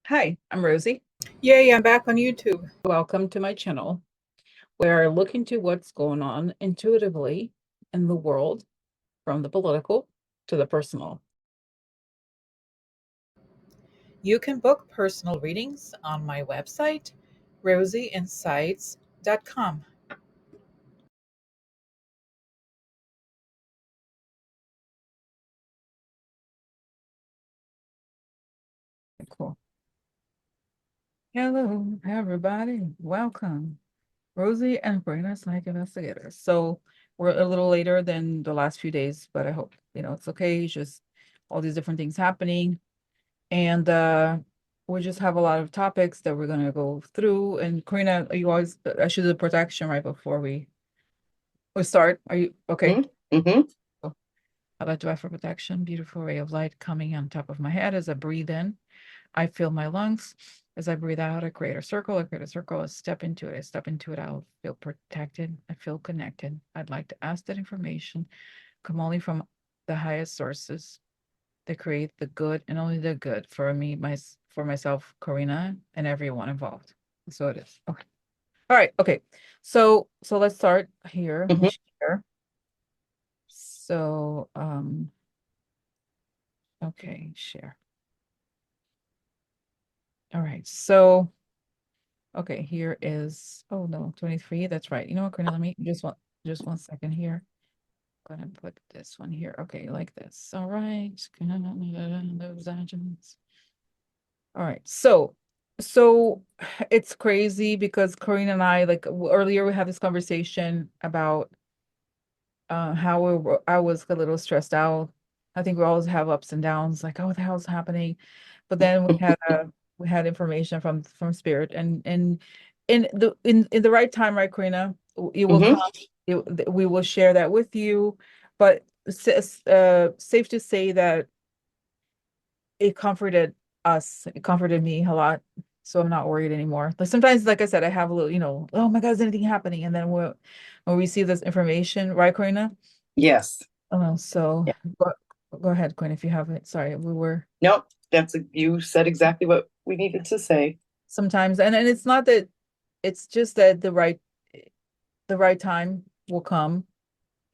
Hi, I'm Rosie. Yay, I'm back on YouTube. Welcome to my channel, where I look into what's going on intuitively in the world, from the political to the personal. You can book personal readings on my website, rosieinsights.com. Cool. Hello, everybody. Welcome. Rosie and Brina, Psych Investigators. So we're a little later than the last few days, but I hope, it's okay. It's just all these different things happening. And we just have a lot of topics that we're going to go through. And Karina, I should do the protection right before we start. Are you okay? Mm-hmm. Cool. I'd like to offer protection. Beautiful ray of light coming on top of my head as I breathe in. I feel my lungs. As I breathe out, I create a circle. I step into it. I'll feel protected. I feel connected. I'd like to ask that information come only from the highest sources that create the good and only the good for me, for myself, Karina, and everyone involved. So it is. Okay. All right. Okay. So let's start here. Let me share. So okay, share. All right. So okay, here is, oh no, 23. That's right. You know what, Karina, let me just one second here. I'm gonna put this one here. Okay, like this. All right. Those agents. All right. So it's crazy because Karina and I, like earlier, we had this conversation about how I was a little stressed out. I think we always have ups and downs, like, oh, what the hell's happening? But then we had information from Spirit, and in the right time, right, Karina, it will come. We will share that with you. But safe to say that it comforted us. It comforted me a lot. So I'm not worried anymore. Like sometimes, like I said, I have a little, oh my God, is anything happening? And then when we receive this information, right, Karina? Yes. So Yeah. Go ahead, Quinn, if you have it. Sorry, we were. Nope, you said exactly what we needed to say. Sometimes, and it's not that, it's just that the right time will come,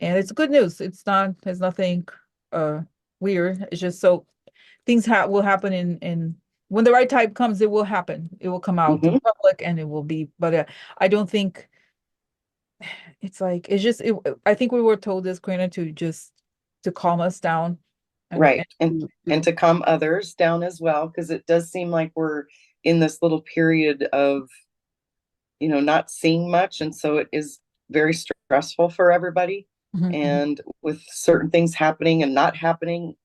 and it's good news. It's nothing weird. It's just so things will happen in when the right time comes. It will happen. It will come out to the public, and it will be. But I don't think it's like I think we were told this, Karina, to calm us down, right, and to calm others down as well, because it does seem like we're in this little period of not seeing much, and so it is very stressful for everybody. And with certain things happening and not happening,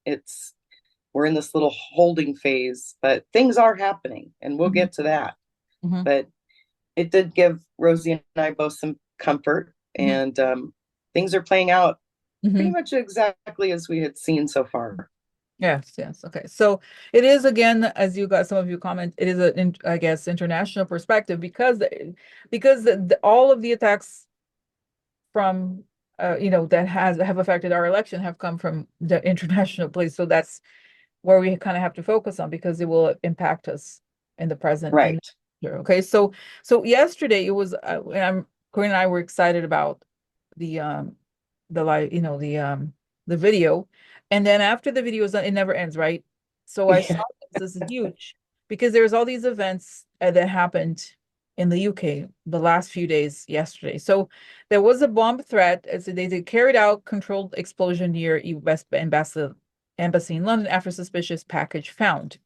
we're in this little holding phase, but things are happening, and we'll get to that. But it did give Rosie and I both some comfort, and things are playing out pretty much exactly as we had seen so far. Yes. Okay. So it is, again, as some of you comment, it is I guess, international perspective, because all of the attacks from that have affected our election have come from the international place. So that's where we kind of have to focus on, because it will impact us in the present. Right. Okay. So yesterday it was, Corinne and I were excited about the video, and then after the video is done, it never ends, right? So I saw this is huge, because there's all these events that happened in the UK the last few days yesterday. So there was a bomb threat as they carried out controlled explosion near US embassy in London after suspicious package found.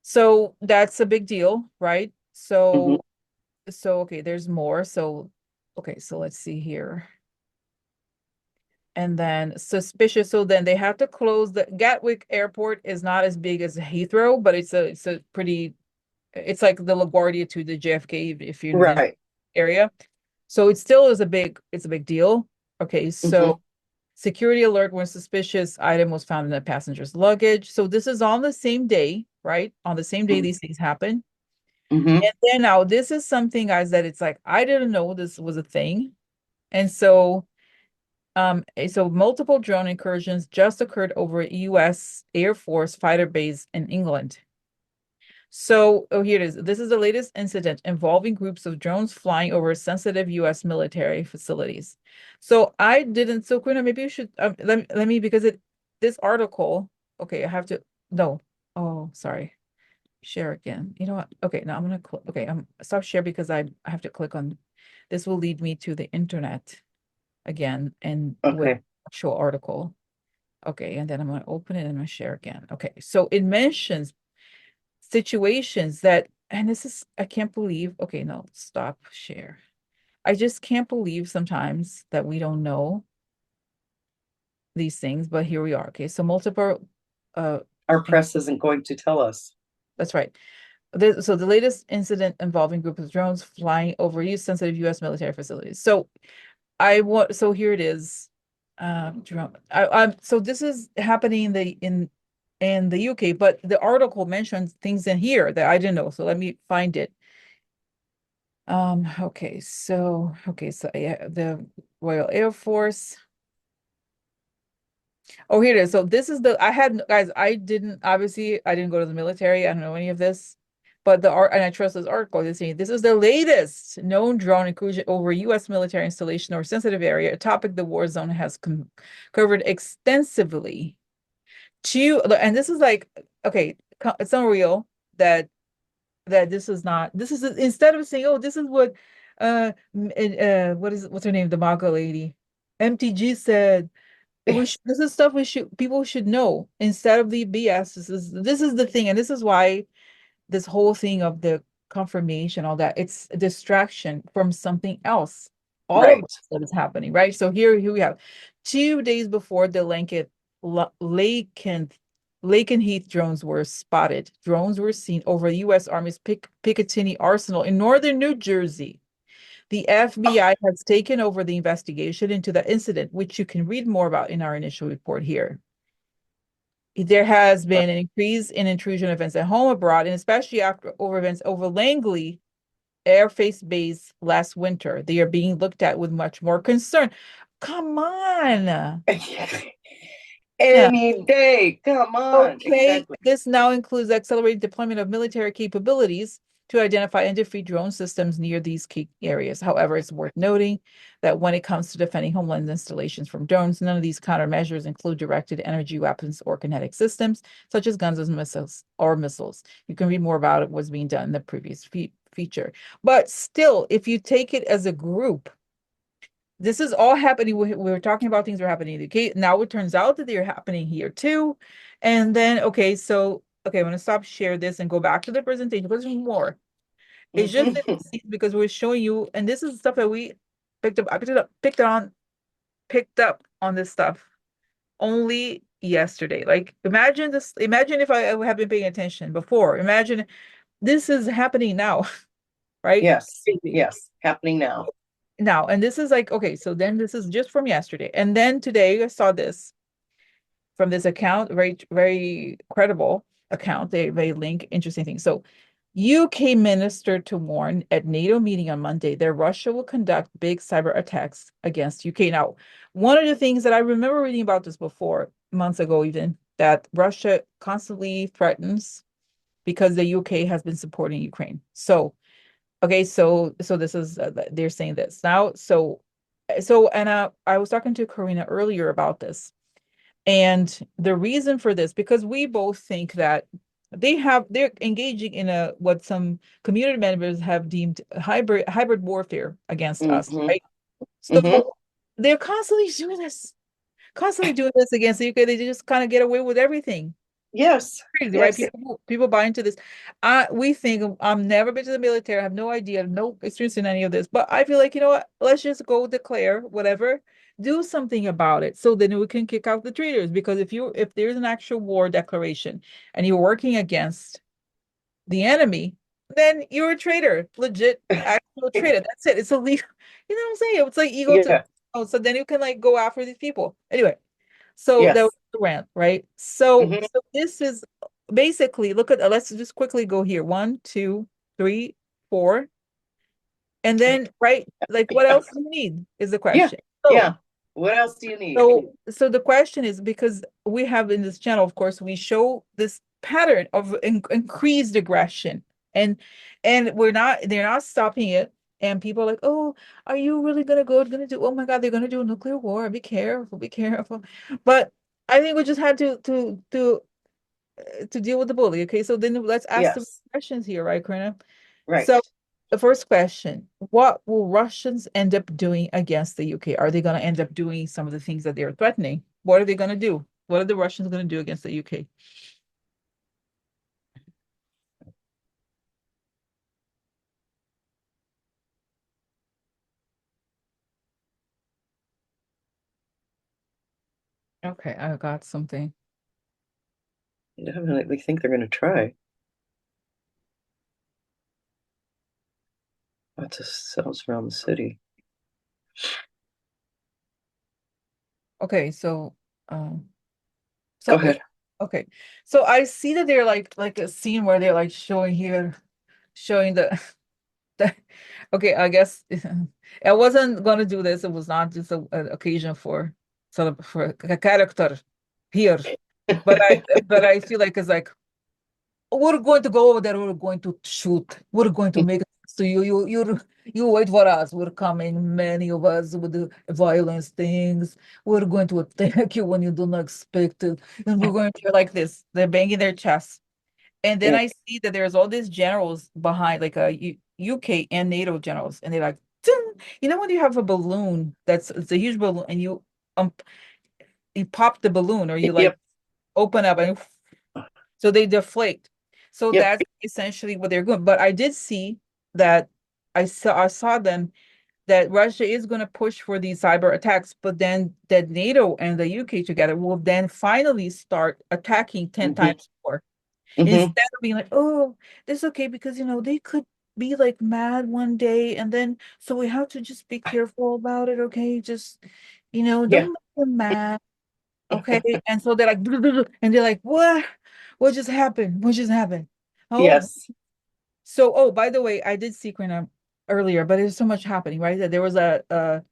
So that's a big deal, right? So okay, there's more. So okay, so let's see here. And then suspicious. So then they have to close the Gatwick airport. Is not as big as Heathrow, but it's a pretty, it's like the LaGuardia to the JFK, if you're in the area. So it still is it's a big deal. Okay, so security alert when suspicious item was found in the passenger's luggage. So this is on the same day, right? On the same day these things happen. And then now this is something, guys, that it's like, I didn't know this was a thing. And so multiple drone incursions just occurred over a U.S. Air Force fighter base in England. So, oh, here it is. This is the latest incident involving groups of drones flying over sensitive U.S. military facilities. So I didn't. So Quinn, maybe you should let me because this article. Okay, I have to. No. Oh, sorry. Share again. You know what? Okay, now I'm gonna click. Okay, I'm stop share because I have to click on. This will lead me to the internet again and with Okay. actual article. Okay, and then I'm gonna open it and I'm gonna share again. Okay, so it mentions situations that, and this is, I can't believe, okay, no, stop share. I just can't believe sometimes that we don't know these things, but here we are. Okay, so multiple, Our press isn't going to tell us. that's right. So the latest incident involving group of drones flying over sensitive U.S. military facilities. So so here it is. Drone. So this is happening in the UK, but the article mentions things in here that I didn't know. So let me find it. Okay, so yeah, the Royal Air Force. Oh, here it is. So this is guys, I didn't go to the military. I don't know any of this, but and I trust this article. They're saying this is the latest known drone incursion over U.S. military installation or sensitive area, a topic the war zone has covered extensively. And this is like, okay, it's unreal that this is not, this is, instead of saying, oh, this is what what's her name, the MAGA lady, MTG said, this is stuff people should know instead of the BS. This is the thing, and this is why this whole thing of the confirmation, all that, it's a distraction from something else. All of this that is happening, right? So here we have 2 days before the Lakenheath drones were spotted. Drones were seen over the U.S. Army's Picatinny Arsenal in northern New Jersey. The FBI has taken over the investigation into the incident, which you can read more about in our initial report here. There has been an increase in intrusion events at home, abroad, and especially after events over Langley Air Force Base last winter. They are being looked at with much more concern. Come on. Any day. Come on. Okay, Exactly. this now includes accelerated deployment of military capabilities to identify and defeat drone systems near these key areas. However, it's worth noting that when it comes to defending homeland installations from drones, none of these countermeasures include directed energy weapons or kinetic systems, such as guns and missiles. You can read more about it, what's being done in the previous feature. But still, if you take it as a group, this is all happening. We were talking about things that are happening in the UK. Now it turns out that they're happening here too. And then, okay, I'm going to stop share this and go back to the presentation because there's more. It's just because we're showing you, and this is stuff that we picked up. I picked up on this stuff only yesterday. Like, imagine this. Imagine if I have been paying attention before. Imagine this is happening now, right? Yes. Yes. Happening now. And this is like, okay, so then this is just from yesterday. And then today I saw this from this account, very, very credible account. They link interesting things. So UK minister to warn at NATO meeting on Monday that Russia will conduct big cyber attacks against UK. Now, one of the things that I remember reading about this before, months ago even, that Russia constantly threatens because the UK has been supporting Ukraine. So, okay, so this is, they're saying this now. And I was talking to Karina earlier about this. And the reason for this, because we both think that they're engaging in what some community members have deemed hybrid warfare against us, right? So they're constantly doing this against the UK. They just kind of get away with everything. Yes. Crazy, right? People buy into this. We think I've never been to the military. I have no idea, no experience in any of this. But I feel like, you know what? Let's just go declare whatever, do something about it, so then we can kick out the traitors. Because if there's an actual war declaration and you're working against the enemy, then you're a traitor, legit actual traitor. That's it. It's illegal. You know what I'm saying? It's like ego to. Oh, so then you can like go after these people. Anyway. So that was the rant, right? So this is basically, look at, let's just quickly go here. 1, 2, 3, 4. And then, right, like what else do you need is the question. Yeah. What else do you need? So the question is, because we have in this channel, of course, we show this pattern of increased aggression, and they're not stopping it. And people are like, oh, are you really gonna do, oh my God, they're gonna do a nuclear war. Be careful, be careful. But I think we just had to deal with the bully. Okay, so then let's ask the Yes. questions here, right, Karina? Right. So the first question, what will Russians end up doing against the UK? Are they going to end up doing some of the things that they're threatening? What are they going to do? What are the Russians going to do against the UK? Okay, I got something. I definitely think they're going to try. Lots of cells around the city. Okay, so Go ahead. okay. So I see that they're like a scene where they're like showing here, showing the okay, I guess I wasn't gonna do this. It was not just an occasion for for a character here. But I feel like it's like we're going to go over there, we're going to shoot, we're going to make it. So you wait for us. We're coming, many of us with the violence things. We're going to attack you when you do not expect it. And we're going to like this. They're banging their chests. And then Yeah. I see that there's all these generals behind, like UK and NATO generals, and they're like, "Ding!" You know when you have a balloon that's it's a huge balloon, and you pop the balloon, or you like Yep. open up, and so they deflate. So Yep. that's essentially what they're doing. But I did see that I saw them that Russia is going to push for these cyber attacks, but then that NATO and the UK together will then finally start attacking 10 Mm-hmm. times more. Mm-hmm. Instead of being like, oh, this is okay because they could be like mad one day, and then so we have to just be careful about it, okay? Just Yeah. don't make them mad, okay? And so they're like, and they're like, what just happened? What just happened? Oh, Yes. so by the way, I did see Karina earlier, but there's so much happening, right? That there was a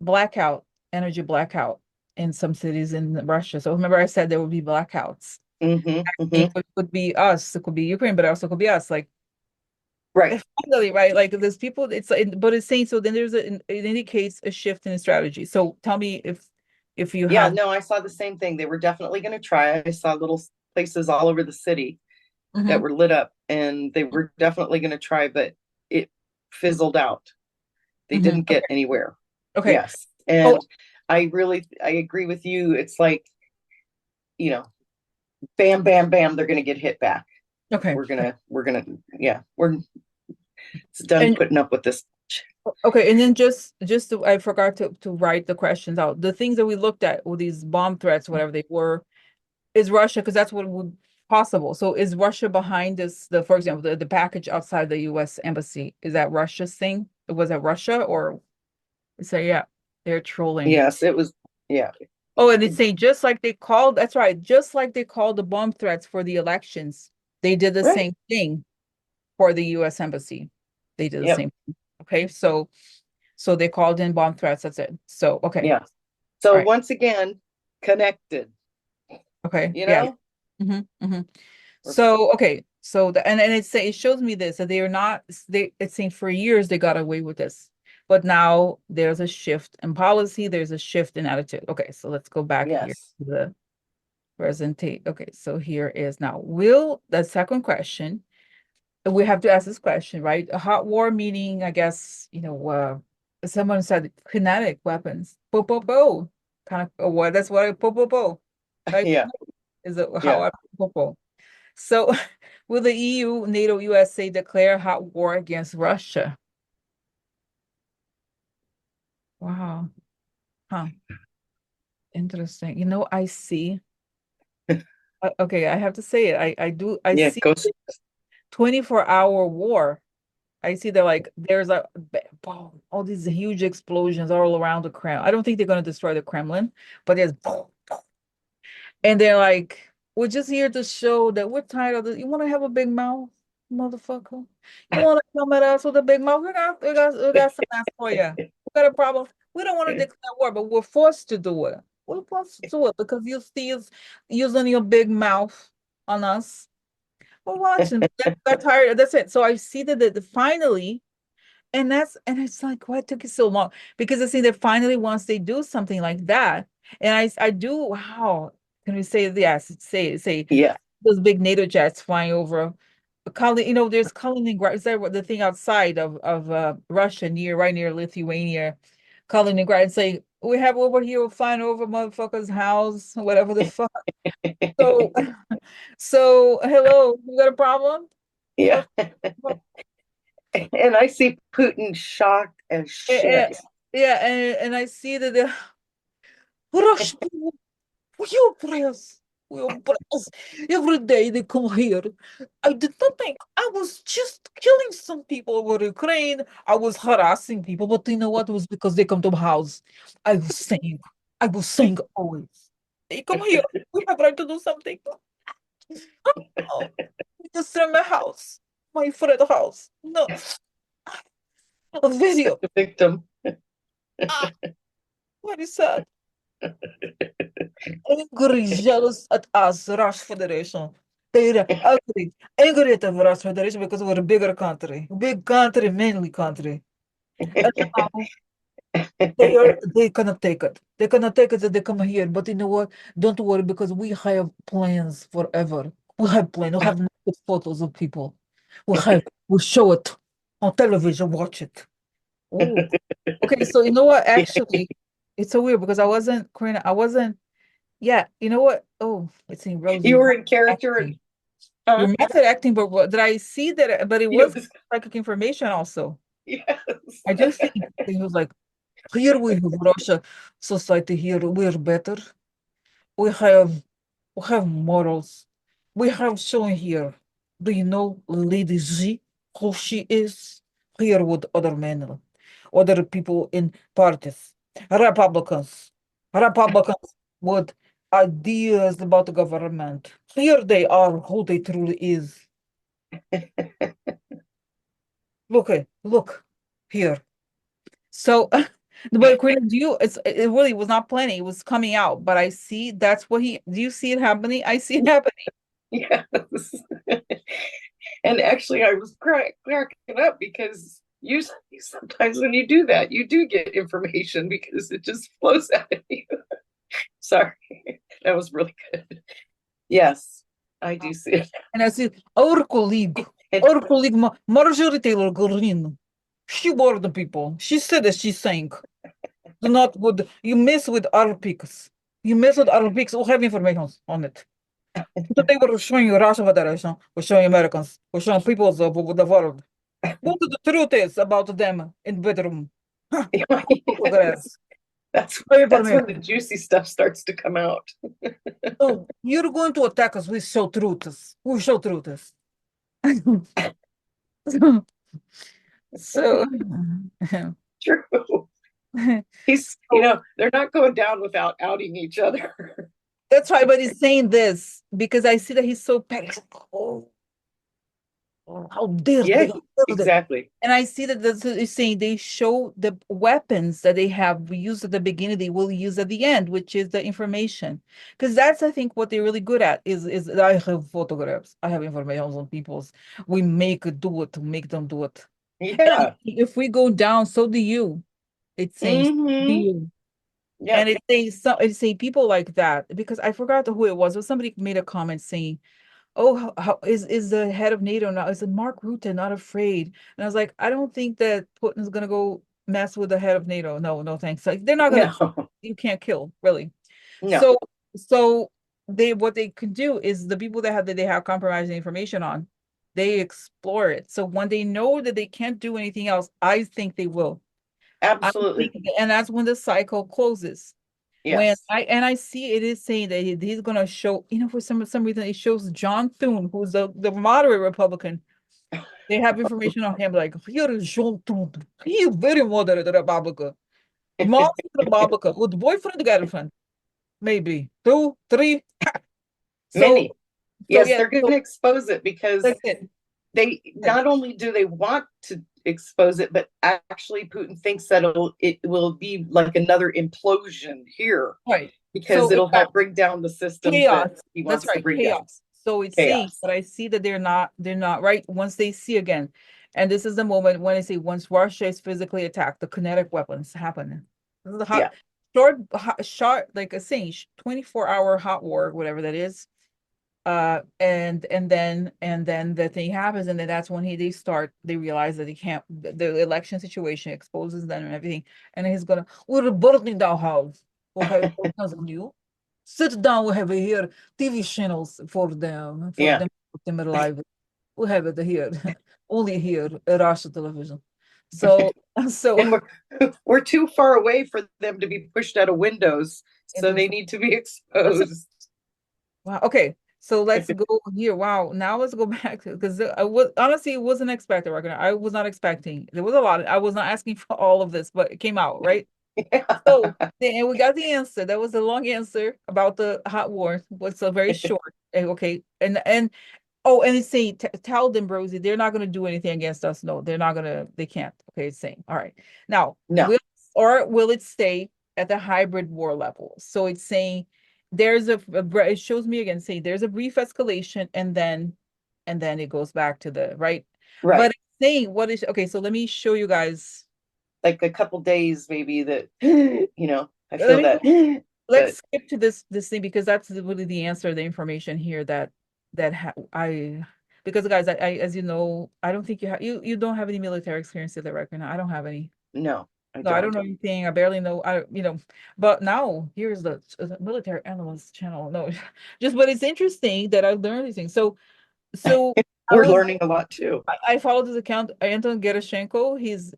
blackout, energy blackout in some cities in Russia. So remember I said there would be blackouts. Mm-hmm. Mm-hmm. It could be us, it could be Ukraine, but it also could be us. Like Right. finally, right? Like there's people, but it's saying so then it indicates a shift in strategy. So tell me if you Yeah, have. no, I saw the same thing. They were definitely going to try. I saw little places all over the city that Mhm. were lit up, and they were definitely going to try, but it fizzled out. They Mhm. didn't get anywhere. Okay. Yes. Oh, And I agree with you. It's like, you know, bam, bam, bam, they're going to get hit back. okay. Yeah, it's done And putting up with this. okay, and then I forgot to write the questions out. The things that we looked at with these bomb threats, whatever they were, is Russia, because that's what would possible. So is Russia behind this, for example, the package outside the US embassy? Is that Russia's thing? Was that Russia, or say yeah, they're trolling. Yes, it was. Yeah. Oh, and it's saying just like they called, that's right, just like they called the bomb threats for the elections, they did the Right. same thing for the US embassy. They did the Yep. same thing. Okay, so they called in bomb threats, that's it. So okay. Yeah. All So right. once again, connected, Okay. you Yeah. know? So okay, so and it shows me this that they are not it's saying for years they got away with this, but now there's a shift in policy, there's a shift in attitude. Okay, so let's go back here Yes. to the presentation. Okay, so here is now will the second question. We have to ask this question, right? A hot war meaning, I guess, someone said kinetic weapons. Po po po. Kind of what that's what po po po. Right? Yeah. Is it Yeah. how I po po? So, will the EU, NATO, USA declare hot war against Russia? Wow. Huh. Interesting. I see. Okay, I have to say it. I Yeah. see Go. 24-hour war. I see they're like there's boom, all these huge explosions all around the Kremlin. I don't think they're going to destroy the Kremlin, but there's boom, and they're like, we're just here to show that we're tired of this. You want to have a big mouth, motherfucker? You want to come at us with a big mouth? We got some ass for you. We got a problem. We don't want to declare war, but we're forced to do it. We're forced to do it because you still using your big mouth on us. We're watching. Got tired. That's it. So I see that finally, and it's like, why it took it so long? Because I see that finally, once they do something like that, and I do, wow, can we say yes? Say Yeah. those big NATO jets flying over. There's Kaliningrad. Is that what the thing outside of Russia, right near Lithuania, Kaliningrad? It's like we have over here flying over motherfuckers' house, whatever the fuck. So, so hello, you got a problem? Yeah. What- And I see Putin shocked as shit. Yeah, and I see that the Russian people, we oppress. Every day they come here. I did not think I was just killing some people over Ukraine. I was harassing people, but you know what? It was because they come to my house. I was saying always, they come here. We have right to do something. Oh, just in my house, my friend's house. No, a video. The victim. Ah, very sad. Angry, jealous at us, Rush Federation. They're angry at the Rush Federation because we're a bigger country, big country, mainly country. And now they cannot take it. They cannot take it that they come here. But you know what? Don't worry because we have plans forever. We have plans. We have naked photos of people. We show it on television. Watch it. Oh, okay. So you know what? Actually, it's so weird because I wasn't Karina. I wasn't. Yeah, you know what? Oh, it's in Rosie. You were in character. Acting. Your method acting, but what did I see that? But it was Yes. psychic information also. Yes. I just think he was like, here we have Russia society here. We're better. We have we have morals. We have shown here. Do you know Lady Z, who she is? Here with other men, other people in parties, Republicans, Republicans with ideas about the government. Here they are who they truly is. Look here. So, but Queen, it really was not planning. It was coming out, but I see that's what do you see it happening? I see it happening. Yes. And actually, I was cracking up because usually sometimes when you do that, you do get information because it just flows out of you. Sorry, that was really good. Yes, I do see it. And I see our colleague, Marjorie Taylor Greene, she warned the people. She said that she's saying, do not would you mess with our pigs. You mess with our pigs, we'll have information on it. So they were showing you Russian Federation, we're showing Americans, we're showing people of the world. What the truth is about them in bedroom. Yes. That's when the juicy stuff starts to come out. Oh, you're going to attack us. We show truths. We show truths. So True. They're not going down without outing each other. That's right, but he's saying this because I see that he's so petty. Oh, how dare they? Exactly. And I see that he's saying they show the weapons that they have used at the beginning, they will use at the end, which is the information. Because that's, I think, what they're really good at is I have photographs, I have information on people's. We make it do it to make them do it. Yeah. If we go down, so do you. It's saying do you. Yeah. And it's saying people like that because I forgot who it was. But somebody made a comment saying, "Oh, how is the head of NATO now? Is it Mark Rutte not afraid?" And I was like, I don't think that Putin's gonna go mess with the head of NATO. No, no, thanks. Like they're not gonna. No. You can't kill really. No. So what they can do is the people that they have compromising information on, they explore it. So when they know that they can't do anything else, I think they will. Absolutely. And that's when the cycle closes. Yes. When I see it is saying that he's gonna show, for some reason it shows John Thune, who's the moderate Republican. They have information on him like here is John Thune. He is very moderate Republican. Moderate Republican with boyfriend, girlfriend, maybe 2, 3. Many. Yes, yeah, they're going to expose it because they not only do they want to expose it, but actually Putin thinks that it will be like another implosion here, right? Because it'll help bring down the system chaos. that he wants to bring chaos. down. So it's saying, chaos. but I see that they're not right once they see again. And this is the moment when I say once Russia is physically attacked, the kinetic weapons happen. This is the Yeah. short, like a saying, 24-hour hot war, whatever that is. And then the thing happens, and then that's when they realize that they can't, the election situation exposes them and everything. And he's gonna, we're burning down house. Okay, because of you. Sit down, we have here TV channels for them Yeah. to put them alive. We have it here, only here at Russia television. So And we're too far away for them to be pushed out of windows, so they need to be exposed. wow. Okay, so let's go here. Wow. Now let's go back to, because I was honestly, it wasn't expected. I was not expecting. There was a lot. I was not asking for all of this, but it came out, right? Yeah. So and we got the answer. That was a long answer about the hot war. Was a very short. Okay, and oh, and it's saying, tell them, Rosie, they're not going to do anything against us. No, they're not going to. They can't. Okay, it's saying. All right. Now, No. will it stay at the hybrid war level? So it's saying it shows me again saying there's a brief escalation, and then it goes back to the right. Right. But it's saying what is okay. So let me show you guys. Like a couple days, maybe that I feel that. Let's skip to this thing, because that's really the answer, the information here because guys, I as you know, I don't think you don't have any military experience in the record now. I don't have any. No, I don't know anything. I barely know. But now here's the military analyst channel. No, but it's interesting that I've learned these things. So we're learning a lot too. I followed his account, Anton Gerashenko. He's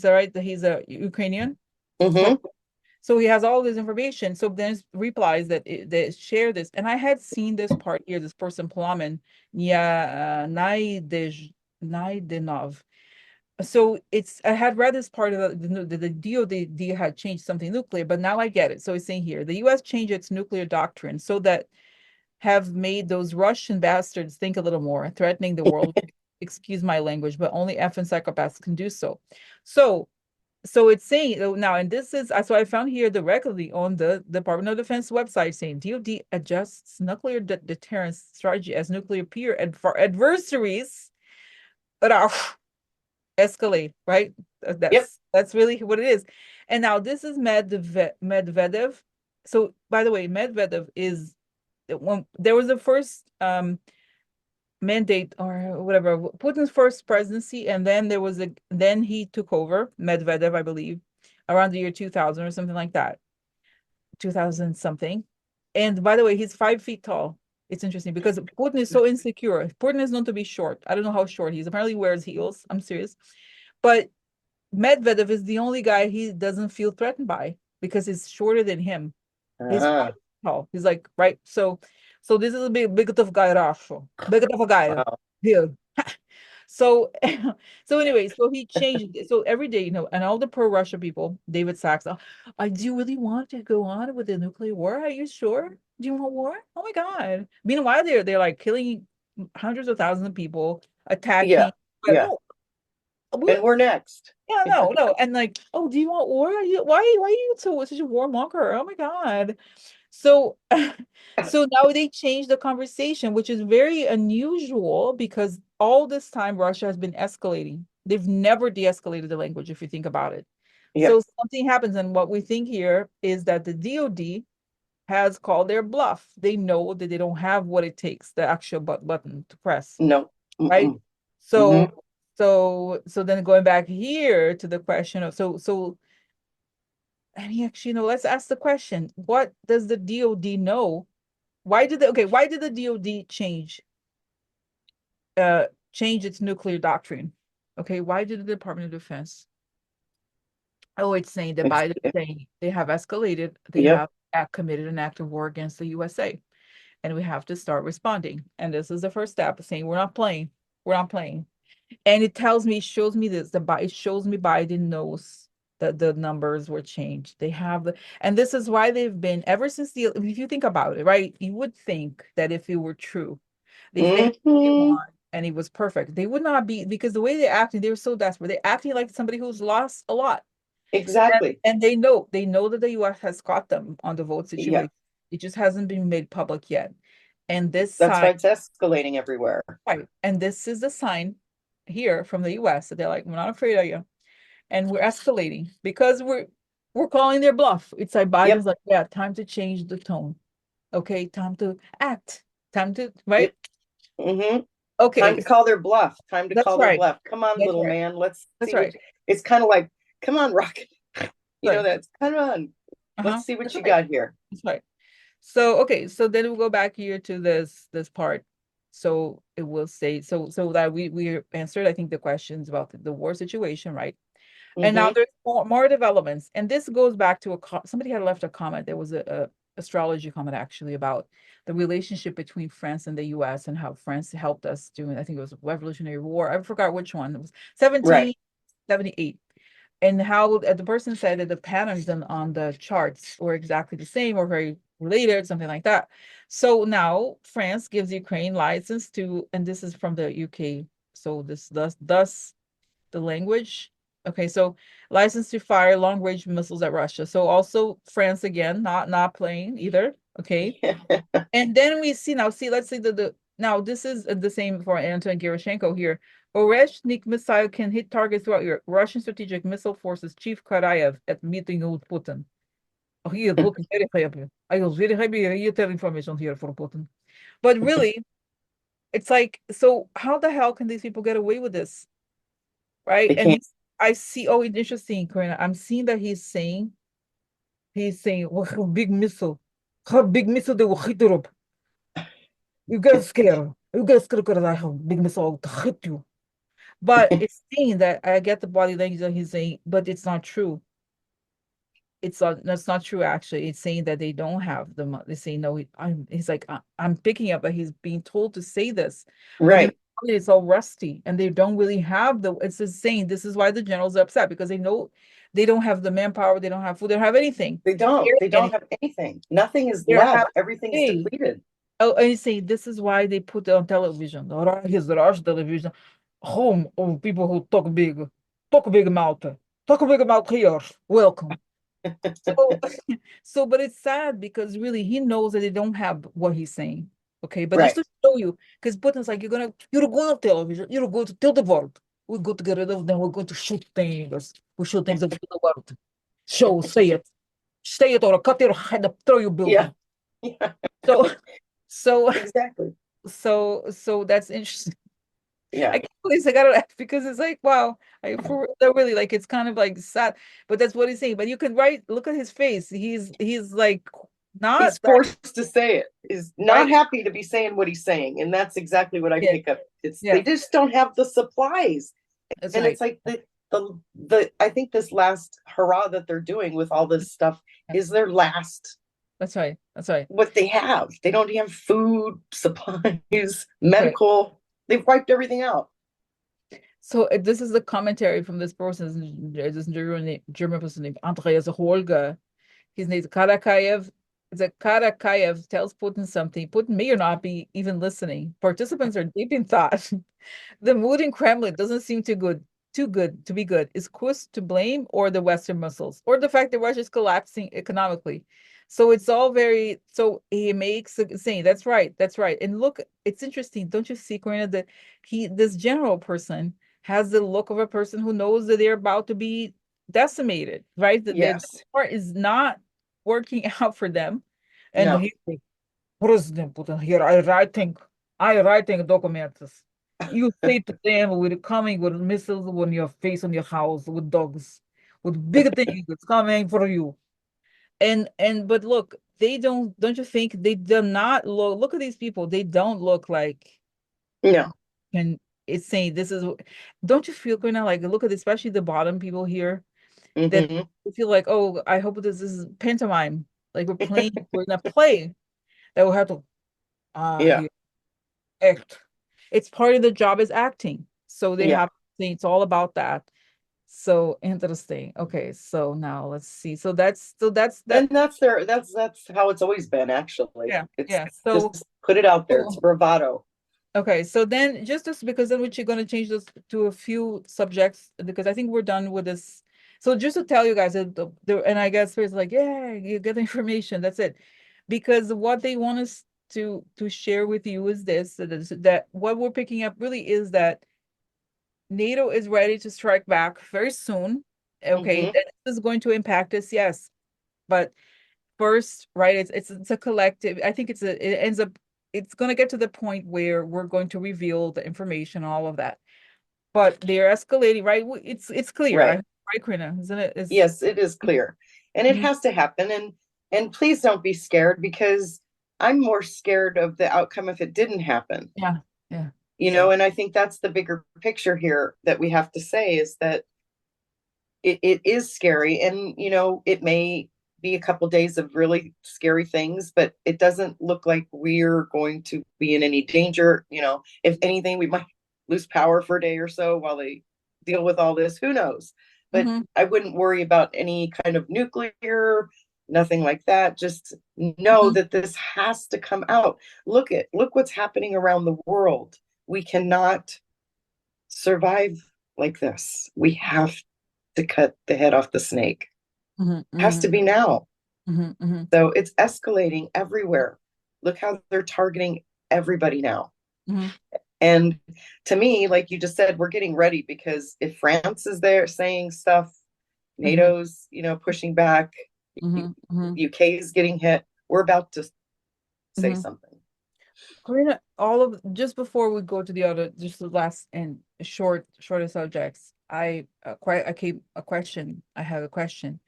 all right. He's a Ukrainian. Mm-hmm. So he has all this information. So then replies that they share this. And I had seen this part here, this person, Plamen, Naidenov. So I had read this part of the DOD had changed something nuclear, but now I get it. So it's saying here, the US changed its nuclear doctrine so that have made those Russian bastards think a little more, threatening the world. Excuse my language, but only effing psychopaths can do so. So it's saying now, and this is so I found here directly on the Department of Defense website saying DoD adjusts nuclear deterrence strategy as nuclear peer for adversaries that are escalate, right? That's really what it is. And now this is Medvedev. So by the way, Medvedev is when there was the first mandate or whatever, Putin's first presidency, and then then he took over, Medvedev, I believe, around the year 2000 or something like that, 2000 something. And by the way, he's 5 feet tall. It's interesting because Putin is so insecure. Putin is known to be short. I don't know how short he is. Apparently wears heels. I'm serious. But Medvedev is the only guy he doesn't feel threatened by because he's shorter than him. He's 5 feet tall. He's like, right. So this is a big tough guy, Russia. Big tough guy. Wow. Here. So anyway, so he changed it. So every day, and all the pro-Russia people, David Sachs, I do really want to go on with the nuclear war. Are you sure? Do you want war? Oh my God. Meanwhile, they're like killing hundreds of thousands of people, attacking. Yeah. No, and we're next. Yeah, no. And like, oh, do you want war? Why are you such a warmonger? Oh my God. So now they changed the conversation, which is very unusual because all this time Russia has been escalating. They've never de-escalated the language, if you think about it. Yep. So something happens, and what we think here is that the DoD has called their bluff. They know that they don't have what it takes, the actual button to press. No. Right? So then going back here to the question of and actually, let's ask the question, what does the DoD know? Why did the DoD change its nuclear doctrine? Okay, why did the Department of Defense? Oh, it's saying that by saying they have escalated, they have committed an act of war against the USA, and we have to start responding. And this is the first step of saying we're not playing. And it shows me this. It shows me Biden knows that the numbers were changed. They have and this is why they've been ever since if you think about it, right? You would think that if it were true, they won and it was perfect, they would not be, because the way they're acting, they're so desperate. They're acting like somebody who's lost a lot. Exactly. And they know that the US has caught them on the vote situation. It just hasn't been made public yet. And this That's sign, why it's escalating everywhere. right? And this is the sign here from the US that they're like, we're not afraid of you. And we're escalating because we're calling their bluff. It's like Biden's like, yeah, time to change the tone. Okay, time to act. Time to, right? Mm-hmm. Okay, Time to call their bluff. Time to that's call their right. bluff. Come on, That's little right. man. Let's That's see right. it's kind of like, come on, Rocket. You know, Right. that's come on. Uh-huh. Let's see what That's you right. got here. That's right. So okay, so then we'll go back here to this part. So it will say so that we answered, I think, the questions about the war situation, right? And now Mm-hmm. there's more developments, and this goes back to somebody had left a comment. There was a astrology comment actually about the relationship between France and the U.S. and how France helped us during, I think it was Revolutionary War. I forgot which one. It was Right. 1778, and how the person said that the patterns on the charts were exactly the same or very related, something like that. So now France gives Ukraine license to, and this is from the UK. So this thus the language. Okay, so license to fire long range missiles at Russia. So also France again, not playing either. Okay, and then we see now. See, let's see the now this is the same for Anton Gerashenko here. Oreshnik missile can hit targets throughout Europe. Russian Strategic Missile Forces Chief Karayev at meeting with Putin. Oh, he is looking very happy. I was very happy you tell information here for Putin. But really, it's like, so how the hell can these people get away with this? Right? They And can't. I see, oh, it's interesting, Karina. I'm seeing that he's saying, well, how big missile they will hit Europe. You get scared. You get scared because I have big missile to hit you. But it's saying that I get the body language that he's saying, but it's not true. That's not true actually. It's saying that they don't have they say no. He's like I'm picking up that he's being told to say this, but Right. it's all rusty and they don't really have it's just saying this is why the generals are upset because they know they don't have the manpower, they don't have food, they don't have anything. They don't. They And don't have anything. Nothing is they're left. happy. Everything is depleted. Oh, and you say this is why they put it on television. His Rush television, home of people who talk big mouth here. Welcome. So, but it's sad because really he knows that they don't have what he's saying. Okay, but just Right. to show you, because Putin's like, you're going on television, you're going to tell the world. We're going to get rid of them, we're going to shoot things. We shoot things over the world. Show, say it. Say it or I'll cut your head up, throw your building. Yeah. So so Exactly. so that's interesting. Yeah. I can't believe I gotta laugh because it's like, wow, for real, really like it's kind of like sad, but that's what he's saying. But you can look at his face. He's like not He's forced to say it. Is not right. happy to be saying what he's saying, and that's exactly what I Yeah. pick up. Yeah. They just don't have the supplies, That's and right. it's like the I think this last hurrah that they're doing with all this stuff is their last. That's right. That's right. What they have. They don't have food, supplies, medical. They've wiped everything out. So this is the commentary from this person, this German person named Andreas Holger. His name is Karakayev. It's a Karakayev tells Putin something. Putin may or not be even listening. Participants are deep in thought. The mood in Kremlin doesn't seem too good to be good. Is Kursk to blame or the Western muscles or the fact that Russia is collapsing economically? So it's all very, so he makes saying that's right, that's right. And look, it's interesting. Don't you see, Corinna, that this general person has the look of a person who knows that they're about to be decimated, right? That their Yes. part is not working out for them. And No. he, President Putin, here I writing documents. You say to them, we're coming with missiles on your face, on your house, with dogs, with big things that's coming for you. But look, they don't you think they do not look at these people, they don't look like, No. and it's saying this is, don't you feel kind of like, look at especially the bottom people here that Mm-hmm. feel like, oh, I hope this is pantomime, like we're gonna play that we'll have to Yeah. act. It's part of the job is acting. So they Yeah. have to think it's all about that. So interesting. Okay, so now let's see. So that's that. And that's how it's always been, actually. Yeah, It's yeah. So just put it out there. It's bravado. okay, so then just because then we're going to change this to a few subjects because I think we're done with this. So just to tell you guys that and I guess it's like, yeah, you get the information. That's it. Because what they want us to share with you is this, that what we're picking up really is that NATO is ready to strike back very soon. Okay, Mhm. this is going to impact us, yes, but first, right? It's a collective. I think it ends up it's going to get to the point where we're going to reveal the information, all of that. But they're escalating, right? It's clear, Right. right, Karina? Isn't it? Is Yes, it is clear. And it Mhm. has to happen. And please don't be scared, because I'm more scared of the outcome if it didn't happen. Yeah, yeah. You know, and I think that's the bigger picture here that we have to say, is that it is scary. And, you know, it may be a couple days of really scary things, but it doesn't look like we're going to be in any danger. You know, if anything, we might lose power for a day or so while they deal with all this. Who knows? But Mhm. I wouldn't worry about any kind of nuclear, nothing like that. Just know Mhm. that this has to come out. Look what's happening around the world. We cannot survive like this. We have to cut the head off the snake. Mhm. Has to Mhm. be now. Mhm. Mhm. So it's escalating everywhere. Look how they're targeting everybody now. Mhm. And to me, like you just said, we're getting ready, because if France is there saying stuff, Mhm. NATO's, you know, pushing back, Mhm. Mhm. UK is getting hit, we're about to say Mhm. something. Karina, just before we go to the other, just the last and shorter subjects, I came a question. I have a question,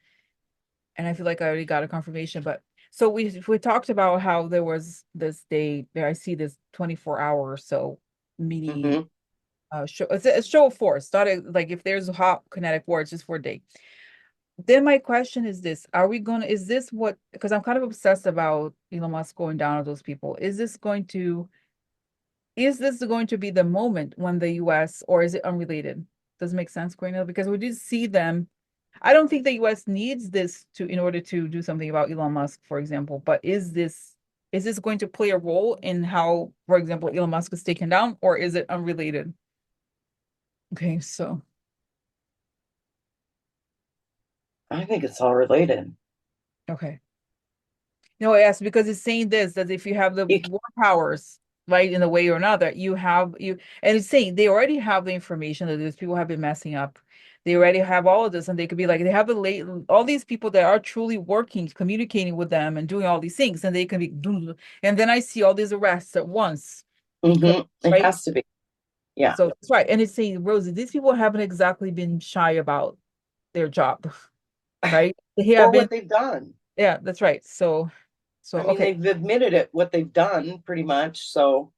and I feel like I already got a confirmation. But so we talked about how there was this day there. I see this 24-hour or so mini Mm-hmm. show. It's a show of force. Not like if there's a hot kinetic war, it's just for a day. Then my question is this: Are we gonna? Is this what? Because I'm kind of obsessed about Elon Musk going down on those people. Is this going to be the moment when the US, or is it unrelated? Does it make sense, Karina? Because we did see them. I don't think the US needs this to in order to do something about Elon Musk, for example. But is this going to play a role in how, for example, Elon Musk is taken down, or is it unrelated? Okay, so I think it's all related. okay. No, yes, because it's saying this that if you have the You, war powers, right, in a way or another, and it's saying they already have the information that these people have been messing up. They already have all of this, and they could be like, they have all these people that are truly working, communicating with them and doing all these things, and they can be, and then I see all these arrests at once because, it right? has to be. Yeah. So that's right. And it's saying, Rosie, these people haven't exactly been shy about their job, right? They have Or been, what they've done. yeah, that's right. So I mean, okay. they've admitted it, what they've done, pretty much. So,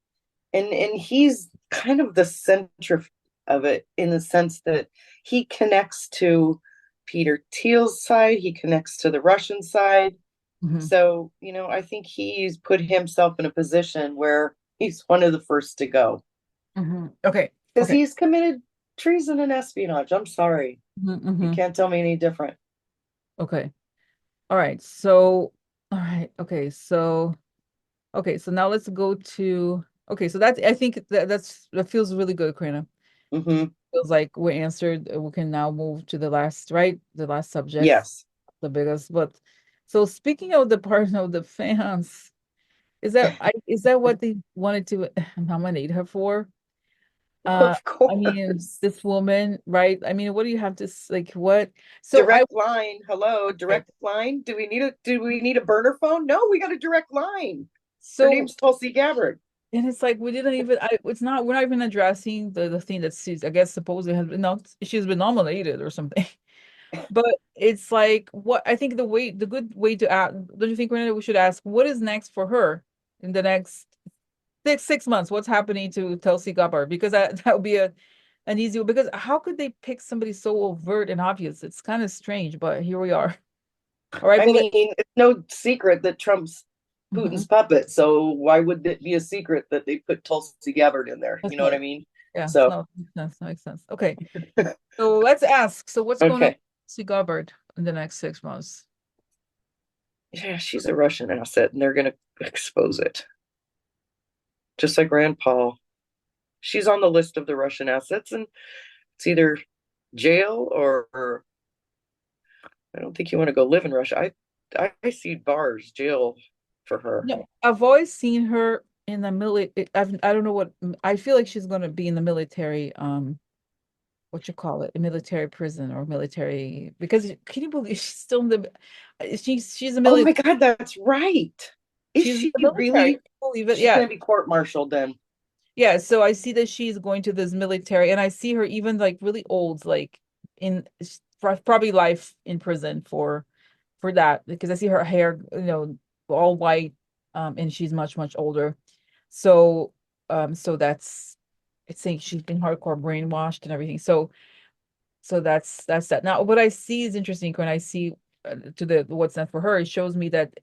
and he's kind of the center of it, in the sense that he connects to Peter Thiel's side, he connects to the Russian side. Mhm. So, you know, I think he's put himself in a position where he's one of the first to go, Okay. because Okay. he's committed treason and espionage. I'm sorry. You Mhm. can't tell me any different. Okay. All right. So, all right. Okay. So now let's go to, okay. So I think that feels really good, Karina. Hmm. Feels like we answered. We can now move to the last, right? The last subject, Yes. the biggest. But so speaking of the Department of Defense, is that what they wanted to nominate her for? Uh, Of I mean, course. this woman, right? I mean, what do you have to like? What? So I Direct line. Hello, okay. direct line. Do we need a burner phone? No, we got a direct line. Her So name's Tulsi Gabbard. and it's like we didn't even we're not even addressing the thing that she's I guess supposedly has been no she's been nominated or something. But it's like what I think the good way to ask, don't you think, Renata, we should ask what is next for her in the next six months? What's happening to Tulsi Gabbard? Because that would be an easy because how could they pick somebody so overt and obvious? It's kind of strange, but here we are. All right, I but mean, it's no secret that Trump's Mhm. Putin's puppet. So why would it be a secret that they put Tulsi Gabbard in there? You That's know what I right. mean? Yeah, So, no, makes sense. Makes sense. Okay. So let's ask. So what's going on with okay. Tulsi Gabbard in the next 6 months? Yeah, she's a Russian asset, and they're going to expose it. Just like Rand Paul. She's on the list of the Russian assets, and it's either jail or I don't think you want to go live in Russia. I see bars, jail for her. No, I've always seen her in the military. I don't know what, I feel like she's going to be in the military, what you call it, a military prison or military, because can you believe she's still in the, she's a Oh my military, God, that's right. Is she's in she the military. Can really? you believe it? She's Yeah. going to be court-martialed then. Yeah, so I see that she's going to this military, and I see her even like really old, like in probably life in prison for that, because I see her hair, all white, and she's much, much older. So, so that's, it's saying she's been hardcore brainwashed and everything. So that's that. Now, what I see is interesting when I see to the what's not for her. It shows me that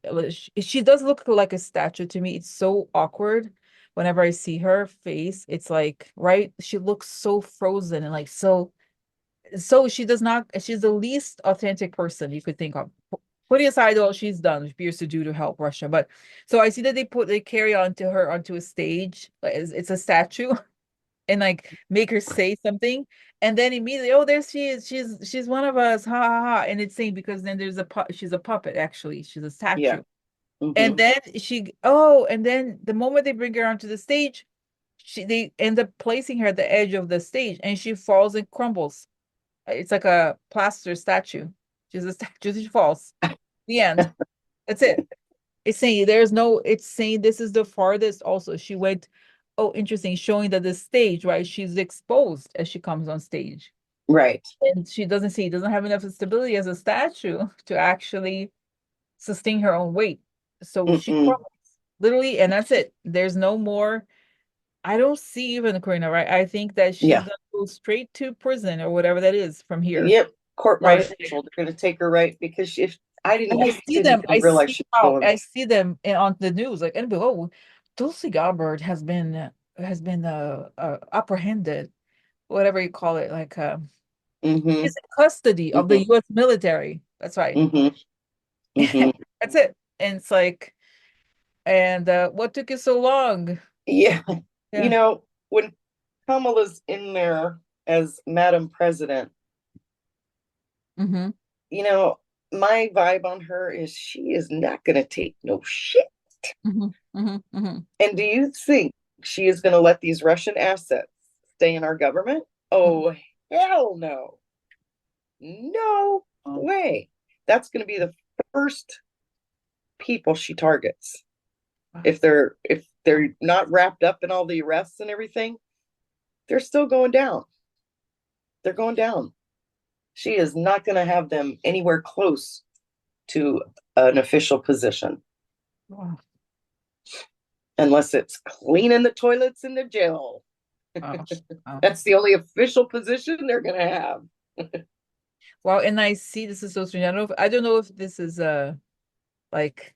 she does look like a statue to me. It's so awkward. Whenever I see her face, it's like, right? She looks so frozen and like so she does not. She's the least authentic person you could think of. Putting aside all she's done, she appears to do to help Russia, but so I see that they carry on to her onto a stage. Like it's a statue, and like make her say something, and then immediately, oh, there she is, she's one of us, ha ha ha. And it's saying, because then she's a puppet, actually she's a Yeah. statue. And Mm-hmm. then and then the moment they bring her onto the stage, they end up placing her at the edge of the stage, and she falls and crumbles. It's like a plaster statue. She's a statue, she falls. The end. That's it. It's saying it's saying this is the farthest also she went. Oh, interesting, showing that the stage, right? She's exposed as she comes on stage. Right. And she doesn't have enough stability as a statue to actually sustain her own weight. So she Mm-mm. crumbles, literally, and that's it. There's no more. I don't see even Karina, right? I think that she's Yeah. gonna go straight to prison or whatever that is from here, Yep. right? Court-martialed. They're going to take her, right, because if And I didn't even realize she was going. I see them on the news, like, and oh, Tulsi Gabbard has been apprehended, whatever you call it, like Mm-hmm. she's in custody of the Mm-hmm. U.S. military. That's right. Mm-hmm. Mm-hmm. That's it. And it's like, and what took you so long? Yeah. Yeah. When Kamala's in there as Madam President, Mm-hmm. my vibe on her is she is not going to take no shit. Mm-hmm. Mm-hmm. Mm-hmm. And do you think she is going to let these Russian assets stay in our government? Oh, hell no. No way. That's going to be the first people she targets. If they're not wrapped up in all the arrests and everything, they're still going down. They're going down. She is not going to have them anywhere close to an official position. Wow. Unless it's cleaning the toilets in the jail. Wow. Wow. That's the only official position they're going to have. Wow. And I see, this is so strange. I don't know if this is like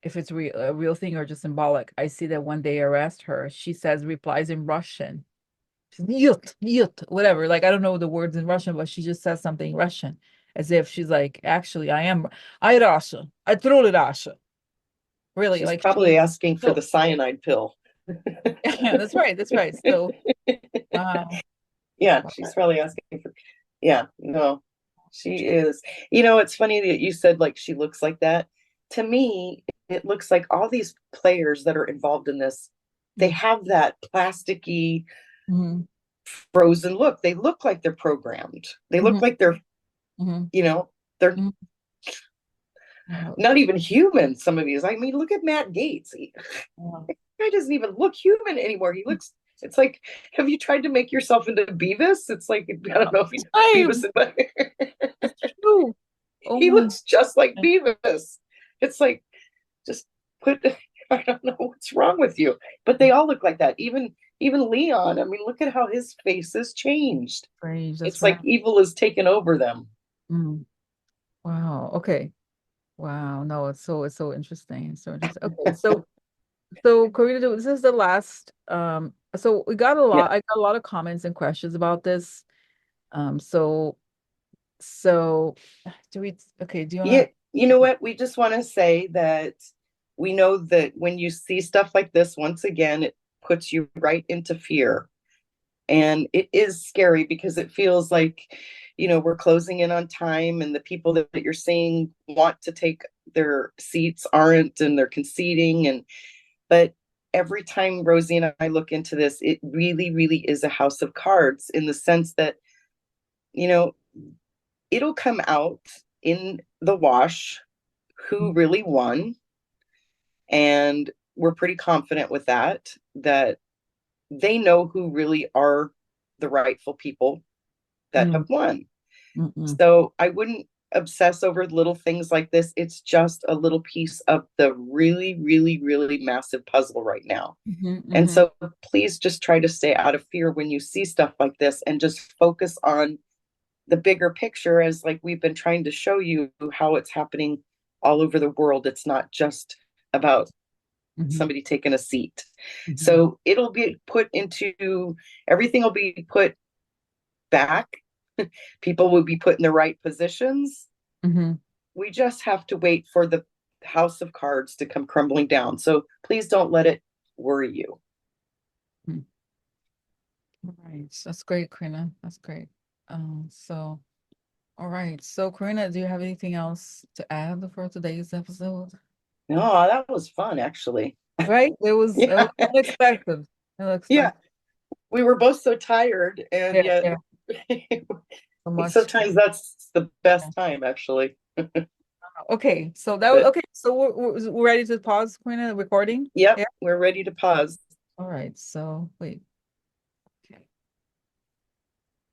if it's a real thing or just symbolic. I see that when they arrest her, she says replies in Russian. Yut, yut, whatever. Like, I don't know the words in Russian, but she just says something Russian, as if she's like, actually, I Russia. I truly Russia. Really, She's like probably asking for so, the cyanide pill. yeah, that's right. That's right. So, wow. Yeah, she's probably asking for. Yeah, no, she is. It's funny that you said like she looks like that. To me, it looks like all these players that are involved in this, they have that plasticky, Mm-hmm. frozen look. They look like they're programmed. They look Mm-hmm. like they're, Mm-hmm. they're Mm-hmm. not even human. Some of these. I mean, look at Matt Gaetz. That guy doesn't even look human anymore. He looks. It's like, have you tried to make yourself into Beavis? It's like, I don't know if you know Beavis, but True. Oh he my looks just like Beavis. It's like, just put. I don't know what's wrong with you, but they all look like that. Even Leon. I mean, look at how his face has changed. strange. That's It's right. like evil has taken over them. Mm. Wow. Okay. Wow. No, it's so interesting. It's so interesting. Okay. So Karina, this is the last. So we got a Yeah. lot. I got a lot of comments and questions about this. So do we? Okay. Do you Yeah, want you know what? We just want to say that we know that when you see stuff like this, once again, it puts you right into fear. And it is scary because it feels like, we're closing in on time and the people that you're seeing want to take their seats aren't, and they're conceding. But every time Rosie and I look into this, it really, really is a house of cards, in the sense that, it'll come out in the wash who really won. And we're pretty confident with that they know who really are the rightful people that have won. So I wouldn't obsess over little things like this. It's just a little piece of the really, really, really massive puzzle right now. And so please just try to stay out of fear when you see stuff like this, and just focus on the bigger picture, as like we've been trying to show you how it's happening all over the world. It's not just about somebody taking a seat. So it'll be put into, everything will be put back. People will be put in the right positions. We just have to wait for the house of cards to come crumbling down. So please don't let it worry you. All right. That's great, Karina. That's great. So, all right. So, Karina, do you have anything else to add for today's episode? No, that was fun, actually. Right? It was unexpected. Yeah. We were both so tired, and yet sometimes that's the best time, actually. Okay, so that was okay. So we're ready to pause, Karina, the recording? Yep, we're ready to pause. All right, so wait.